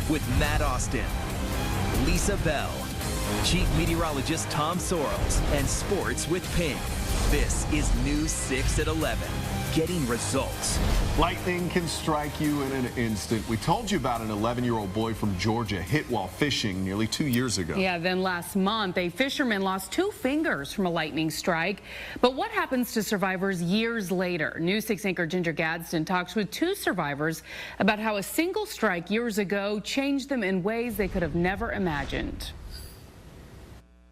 with Matt Austin, Lisa Bell, Chief Meteorologist Tom Sorrells, and Sports with Ping. This is News 6 at 11. Getting results. Lightning can strike you in an instant. We told you about an 11-year-old boy from Georgia hit while fishing nearly 2 years ago. Yeah, then last month, a fisherman lost 2 fingers from a lightning strike. But what happens to survivors years later? News 6 anchor Ginger Gadsden talks with 2 survivors about how a single strike years ago changed them in ways they could have never imagined.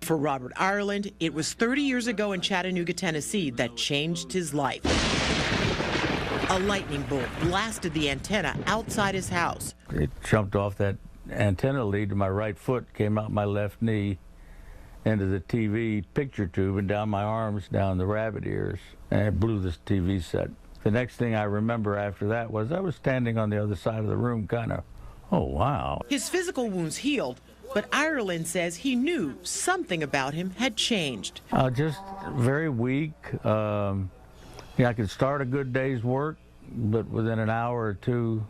For Robert Ireland, it was 30 years ago in Chattanooga, Tennessee that changed his life. A lightning bolt blasted the antenna outside his house. It jumped off that antenna lead to my right foot, came out my left knee, into the TV picture tube and down my arms, down the rabbit ears, and it blew this TV set. The next thing I remember after that was I was standing on the other side of the room kind of, oh, wow. His physical wounds healed, but Ireland says he knew something about him had changed. Just very weak. Yeah, I could start a good day's work, but within an hour or two,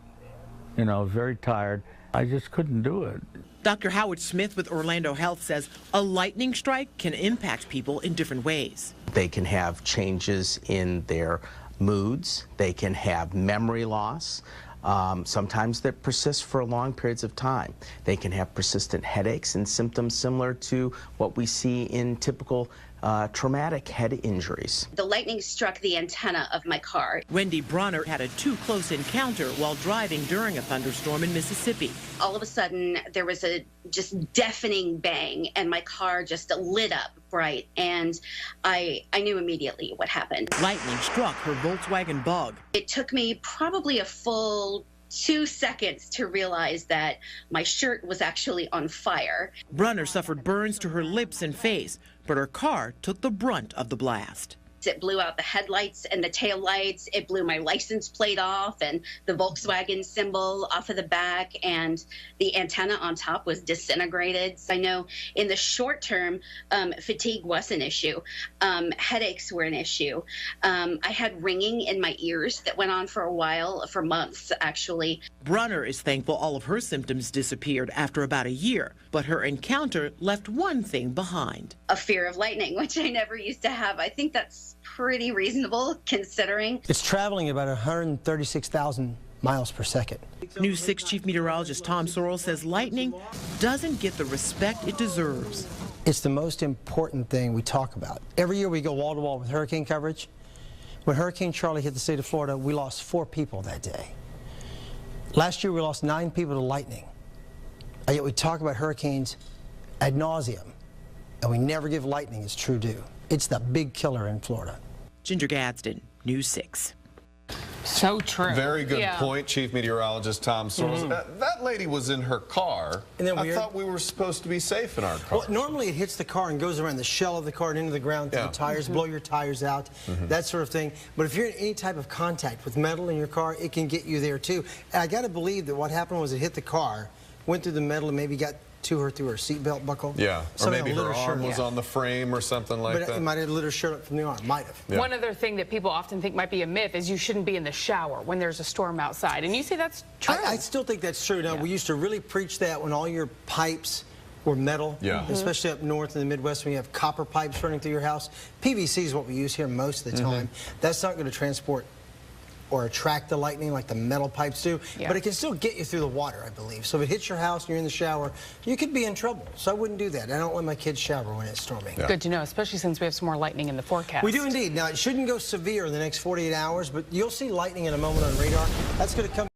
very tired. I just couldn't do it. Dr. Howard Smith with Orlando Health says a lightning strike can impact people in different ways. They can have changes in their moods. They can have memory loss. Sometimes that persists for long periods of time. They can have persistent headaches and symptoms similar to what we see in typical traumatic head injuries. The lightning struck the antenna of my car. Wendy Bronner had a too-close encounter while driving during a thunderstorm in Mississippi. All of a sudden, there was a just deafening bang, and my car just lit up bright, and I knew immediately what happened. Lightning struck her Volkswagen Bug. It took me probably a full 2 seconds to realize that my shirt was actually on fire. Brunner suffered burns to her lips and face, but her car took the brunt of the blast. It blew out the headlights and the tail lights. It blew my license plate off and the Volkswagen symbol off of the back, and the antenna on top was disintegrated. I know in the short term, fatigue was an issue. Headaches were an issue. I had ringing in my ears that went on for a while, for months actually. Brunner is thankful all of her symptoms disappeared after about a year, but her encounter left one thing behind. A fear of lightning, which I never used to have. I think that's pretty reasonable considering. It's traveling about 136,000 miles per second. News 6 Chief Meteorologist Tom Sorrells says lightning doesn't get the respect it deserves. It's the most important thing we talk about. Every year we go wall to wall with hurricane coverage. When Hurricane Charlie hit the state of Florida, we lost 4 people that day. Last year we lost 9 people to lightning. And yet we talk about hurricanes ad nauseum, and we never give lightning its true due. It's the big killer in Florida. Ginger Gadsden, News 6. So true. Very good point, Chief Meteorologist Tom Sorrells. That lady was in her car. And then I thought we were supposed to be safe in our car. Well, normally it hits the car and goes around the shell of the car and into the ground to the tires, blow your tires out, that sort of thing. But if you're in any type of contact with metal in your car, it can get you there too. And I got to believe that what happened was it hit the car, went through the metal, and maybe got to her through her seatbelt buckle. Yeah, or Somehow maybe her arm was on the frame or something like that. But it might have lit her shirt up from the arm. Might have. Yeah. One other thing that people often think might be a myth is you shouldn't be in the shower when there's a storm outside. And you say that's true. I still think that's true. Now, we used to really preach that when all your pipes were metal, especially up north in the Midwest when you have copper pipes running through your house. PVC is what we use here most of the time. That's not going to transport or attract the lightning like the metal pipes do, but it can still get you through the water, I believe. So if it hits your house and you're in the shower, you could be in trouble. So I wouldn't do that. I don't let my kids shower when it's storming. Good to know, especially since we have some more lightning in the forecast. We do indeed. Now, it shouldn't go severe in the next 48 hours, but you'll see lightning in a moment on radar. That's going to come